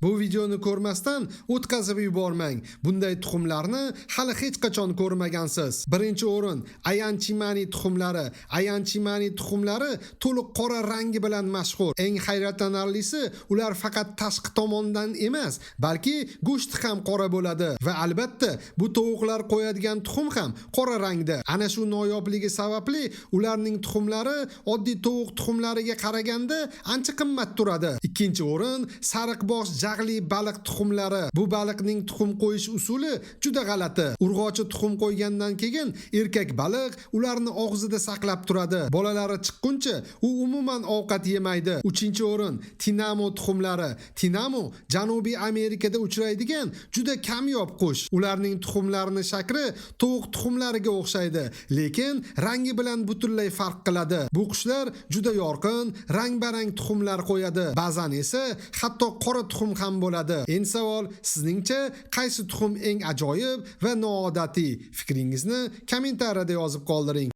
Bu videoni ko'rmasdan o'tkazib yubormang. Bunday tuxumlarni hali hech qachon ko'rmagansiz. Birinchi o'rin Ayanchimani tuxumlari. Ayanchimani tuxumlari to'liq qora rangi bilan mashhur. Eng hayratlanarlisi, ular faqat tashqi tomondan emas, balki go'shti ham qora bo'ladi va albatta, bu tovuqlar qo'yadigan tuxum ham qora rangda. Ana shu noyobligi sababli ularning tuxumlari oddiy tovuq tuxumlariga qaraganda ancha qimmat turadi. Ikkinchi o'rin sariqbosh jag'li baliq tuxumlari. Bu baliqning tuxum qo'yish usuli juda g'alati. Urg'ochi tuxum qo'ygandan keyin erkak baliq ularni og'zida saqlab turadi. Bolalari chiqquncha u umuman ovqat yemaydi. Uchinchi o'rin Tinamo tuxumlari. Tinamo Janubiy Amerikada uchraydigan juda kamyob qush. Ularning tuxumlarining shakli tovuq tuxumlariga o'xshaydi, lekin rangi bilan butunlay farq qiladi. Bu qushlar juda yorqin, rang-barang tuxumlar qo'yadi. Ba'zan esa hatto qora tuxum ham bo'ladi. Endi savol, sizningcha qaysi tuxum eng ajoyib va noodatiy? Fikringizni kommentariyada yozib qoldiring.